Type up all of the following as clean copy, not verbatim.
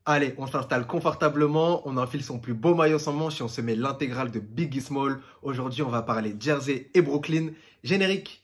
Allez, on s'installe confortablement, on enfile son plus beau maillot sans manche et on se met l'intégrale de Biggie Small. Aujourd'hui, on va parler Jersey et Brooklyn. Générique!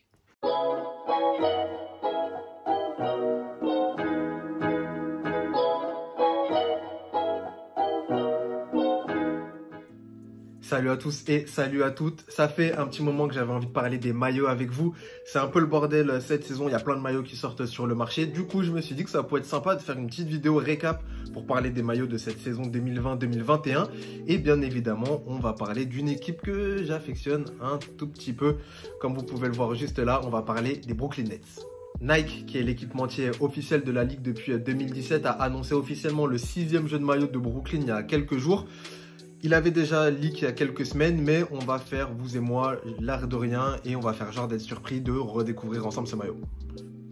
Salut à tous et salut à toutes. Ça fait un petit moment que j'avais envie de parler des maillots avec vous. C'est un peu le bordel cette saison, il y a plein de maillots qui sortent sur le marché. Du coup, je me suis dit que ça pourrait être sympa de faire une petite vidéo récap pour parler des maillots de cette saison 2020-2021. Et bien évidemment, on va parler d'une équipe que j'affectionne un tout petit peu. Comme vous pouvez le voir juste là, on va parler des Brooklyn Nets. Nike, qui est l'équipementier officiel de la ligue depuis 2017, a annoncé officiellement le 6e jeu de maillot de Brooklyn il y a quelques jours. Il avait déjà leak il y a quelques semaines, mais on va faire, vous et moi, l'air de rien et on va faire genre d'être surpris de redécouvrir ensemble ce maillot.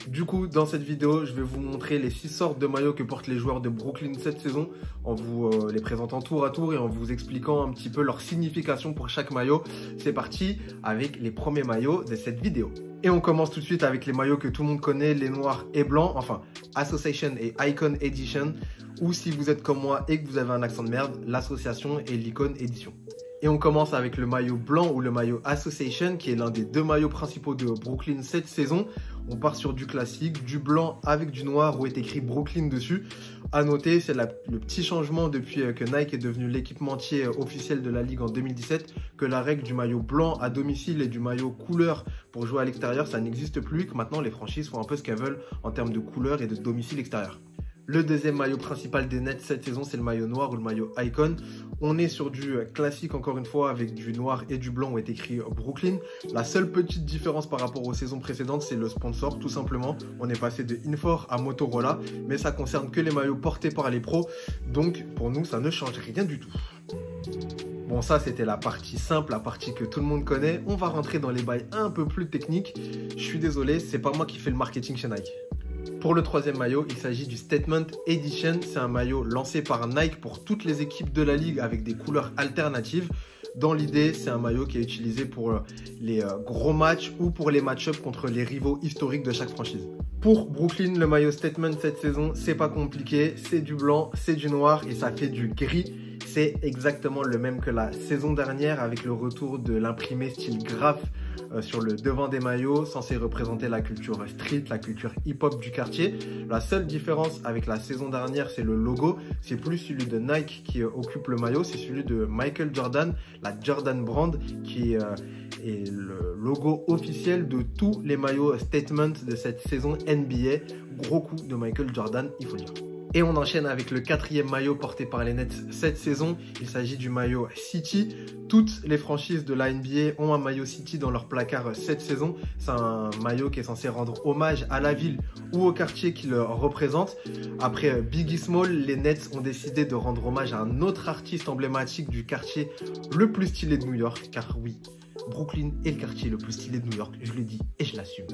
Du coup, dans cette vidéo, je vais vous montrer les 6 sortes de maillots que portent les joueurs de Brooklyn cette saison, en vous les présentant tour à tour et en vous expliquant un petit peu leur signification pour chaque maillot. C'est parti avec les premiers maillots de cette vidéo. Et on commence tout de suite avec les maillots que tout le monde connaît, les noirs et blancs, enfin Association et Icon Edition, ou si vous êtes comme moi et que vous avez un accent de merde, l'Association et l'Icon Edition. Et on commence avec le maillot blanc ou le maillot Association, qui est l'un des 2 maillots principaux de Brooklyn cette saison. On part sur du classique, du blanc avec du noir où est écrit Brooklyn dessus. À noter, c'est le petit changement depuis que Nike est devenu l'équipementier officiel de la ligue en 2017, que la règle du maillot blanc à domicile et du maillot couleur pour jouer à l'extérieur, ça n'existe plus, que maintenant les franchises font un peu ce qu'elles veulent en termes de couleur et de domicile extérieur. Le deuxième maillot principal des Nets cette saison, c'est le maillot noir ou le maillot Icon. On est sur du classique encore une fois avec du noir et du blanc où est écrit Brooklyn. La seule petite différence par rapport aux saisons précédentes, c'est le sponsor tout simplement. On est passé de Infor à Motorola, mais ça concerne que les maillots portés par les pros. Donc pour nous, ça ne change rien du tout. Bon, ça c'était la partie simple, la partie que tout le monde connaît. On va rentrer dans les bails un peu plus techniques. Je suis désolé, c'est pas moi qui fais le marketing chez Nike. Pour le troisième maillot, il s'agit du Statement Edition. C'est un maillot lancé par Nike pour toutes les équipes de la ligue avec des couleurs alternatives. Dans l'idée, c'est un maillot qui est utilisé pour les gros matchs ou pour les match-ups contre les rivaux historiques de chaque franchise. Pour Brooklyn, le maillot Statement cette saison, c'est pas compliqué. C'est du blanc, c'est du noir et ça fait du gris. C'est exactement le même que la saison dernière avec le retour de l'imprimé style graphe sur le devant des maillots, censé représenter la culture street, la culture hip-hop du quartier. La seule différence avec la saison dernière, c'est le logo. C'est plus celui de Nike qui occupe le maillot, c'est celui de Michael Jordan, la Jordan Brand, qui est le logo officiel de tous les maillots Statement de cette saison NBA. Gros coup de Michael Jordan, il faut le dire. Et on enchaîne avec le 4e maillot porté par les Nets cette saison. Il s'agit du maillot City. Toutes les franchises de la NBA ont un maillot City dans leur placard cette saison. C'est un maillot qui est censé rendre hommage à la ville ou au quartier qui le représente. Après Biggie Small, les Nets ont décidé de rendre hommage à un autre artiste emblématique du quartier le plus stylé de New York. Car oui, Brooklyn est le quartier le plus stylé de New York, je le dis et je l'assume.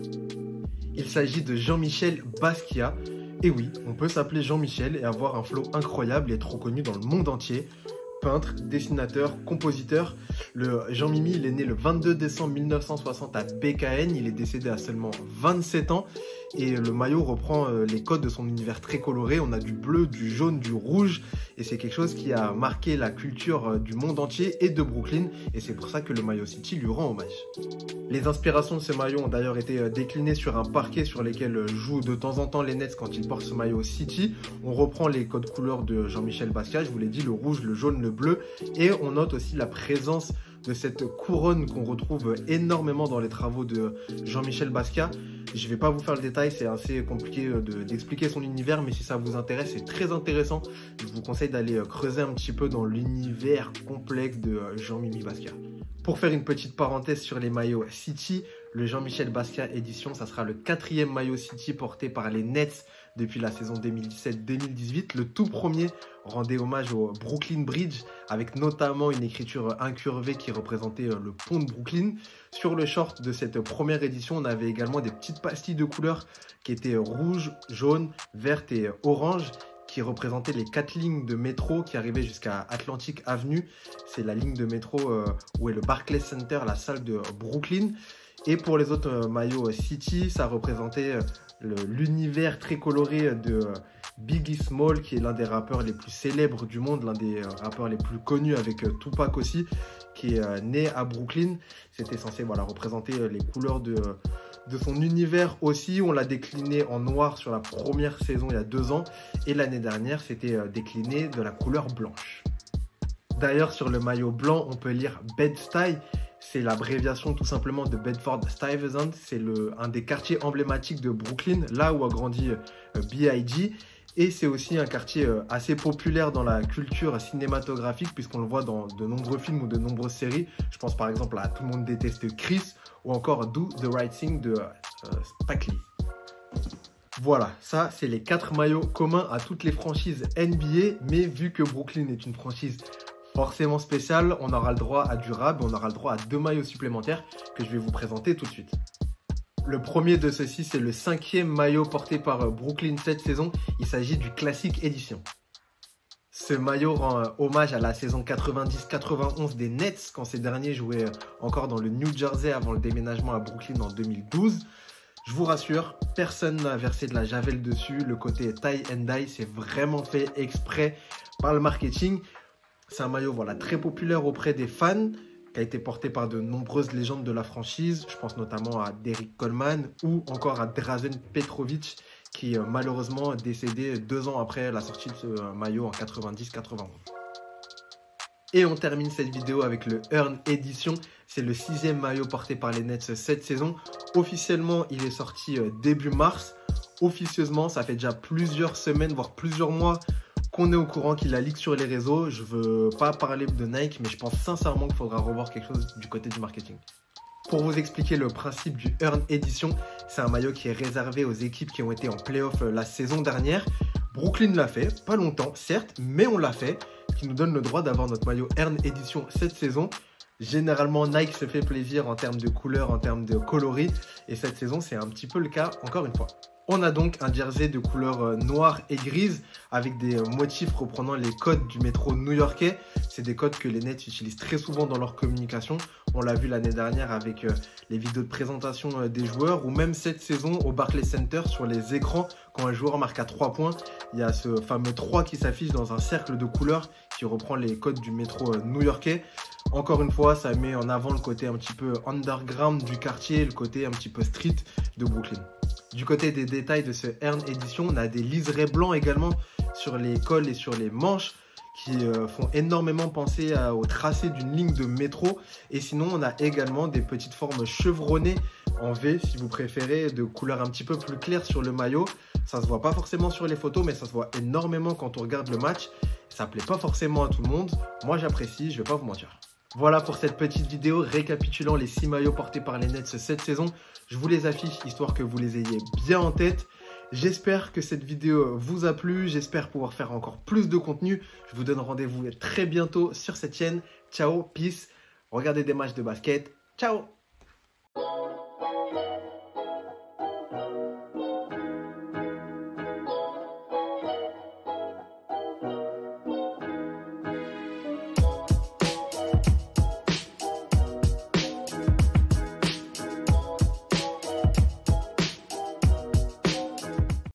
Il s'agit de Jean-Michel Basquiat. Et oui, on peut s'appeler Jean-Michel et avoir un flow incroyable et être reconnu dans le monde entier. Peintre, dessinateur, compositeur. Le Jean-Mimi, il est né le 22 décembre 1960 à BKN. Il est décédé à seulement 27 ans. Et le maillot reprend les codes de son univers très coloré. On a du bleu, du jaune, du rouge. Et c'est quelque chose qui a marqué la culture du monde entier et de Brooklyn. Et c'est pour ça que le maillot City lui rend hommage. Les inspirations de ce maillot ont d'ailleurs été déclinées sur un parquet sur lesquels jouent de temps en temps les Nets quand ils portent ce maillot City. On reprend les codes couleurs de Jean-Michel Basquiat. Je vous l'ai dit, le rouge, le jaune, le bleu. Et on note aussi la présence de cette couronne qu'on retrouve énormément dans les travaux de Jean-Michel Basquiat. Je ne vais pas vous faire le détail, c'est assez compliqué d'expliquer son univers, mais si ça vous intéresse, c'est très intéressant. Je vous conseille d'aller creuser un petit peu dans l'univers complexe de Jean-Mimi Basquiat. Pour faire une petite parenthèse sur les maillots City, le Jean-Michel Basquiat édition, ça sera le 4e maillot City porté par les Nets depuis la saison 2017-2018. Le tout premier rendait hommage au Brooklyn Bridge avec notamment une écriture incurvée qui représentait le pont de Brooklyn. Sur le short de cette première édition, on avait également des petites pastilles de couleurs qui étaient rouge, jaune, verte et orange, qui représentait les 4 lignes de métro qui arrivaient jusqu'à Atlantic Avenue. C'est la ligne de métro où est le Barclays Center, la salle de Brooklyn. Et pour les autres maillots City, ça représentait l'univers très coloré Biggie Small, qui est l'un des rappeurs les plus célèbres du monde, l'un des rappeurs les plus connus, avec Tupac aussi, qui est né à Brooklyn. C'était censé représenter les couleurs de son univers aussi. On l'a décliné en noir sur la première saison il y a 2 ans. Et l'année dernière, c'était décliné de la couleur blanche. D'ailleurs, sur le maillot blanc, on peut lire Bed-Stuy. C'est l'abréviation tout simplement de Bedford-Stuyvesant. C'est un des quartiers emblématiques de Brooklyn, là où a grandi B.I.G. Et c'est aussi un quartier assez populaire dans la culture cinématographique, puisqu'on le voit dans de nombreux films ou de nombreuses séries. Je pense par exemple à Tout le monde déteste Chris ou encore Do the Right Thing de Spike Lee. Voilà, ça c'est les 4 maillots communs à toutes les franchises NBA, mais vu que Brooklyn est une franchise forcément spéciale, on aura le droit à du rab et on aura le droit à 2 maillots supplémentaires que je vais vous présenter tout de suite. Le premier de ceux-ci, c'est le 5e maillot porté par Brooklyn cette saison. Il s'agit du Classic Edition. Ce maillot rend hommage à la saison 90-91 des Nets, quand ces derniers jouaient encore dans le New Jersey avant le déménagement à Brooklyn en 2012. Je vous rassure, personne n'a versé de la javel dessus. Le côté tie and dye, c'est vraiment fait exprès par le marketing. C'est un maillot très populaire auprès des fans, qui a été porté par de nombreuses légendes de la franchise. Je pense notamment à Derrick Coleman ou encore à Drazen Petrovic, qui est malheureusement décédé 2 ans après la sortie de ce maillot en 90-91. Et on termine cette vidéo avec le Earn Edition. C'est le 6e maillot porté par les Nets cette saison. Officiellement, il est sorti début mars. Officieusement, ça fait déjà plusieurs semaines, voire plusieurs mois qu'on est au courant qu'il a leak sur les réseaux. Je veux pas parler de Nike, mais je pense sincèrement qu'il faudra revoir quelque chose du côté du marketing. Pour vous expliquer le principe du Earn Edition, c'est un maillot qui est réservé aux équipes qui ont été en playoff la saison dernière. Brooklyn l'a fait, pas longtemps certes, mais on l'a fait, ce qui nous donne le droit d'avoir notre maillot Earn Edition cette saison. Généralement, Nike se fait plaisir en termes de couleurs, en termes de coloris, et cette saison, c'est un petit peu le cas encore une fois. On a donc un jersey de couleur noire et grise avec des motifs reprenant les codes du métro new-yorkais. C'est des codes que les Nets utilisent très souvent dans leur communication. On l'a vu l'année dernière avec les vidéos de présentation des joueurs ou même cette saison au Barclays Center sur les écrans. Quand un joueur marque à 3 points, il y a ce fameux 3 qui s'affiche dans un cercle de couleurs qui reprend les codes du métro new-yorkais. Encore une fois, ça met en avant le côté un petit peu underground du quartier, le côté un petit peu street de Brooklyn. Du côté des détails de ce Earn Edition, on a des liserés blancs également sur les cols et sur les manches qui font énormément penser au tracé d'une ligne de métro. Et sinon, on a également des petites formes chevronnées en V, si vous préférez, de couleur un petit peu plus claire sur le maillot. Ça se voit pas forcément sur les photos, mais ça se voit énormément quand on regarde le match. Ça plaît pas forcément à tout le monde. Moi, j'apprécie, je vais pas vous mentir. Voilà pour cette petite vidéo récapitulant les 6 maillots portés par les Nets cette saison. Je vous les affiche histoire que vous les ayez bien en tête. J'espère que cette vidéo vous a plu. J'espère pouvoir faire encore plus de contenu. Je vous donne rendez-vous très bientôt sur cette chaîne. Ciao, peace. Regardez des matchs de basket. Ciao.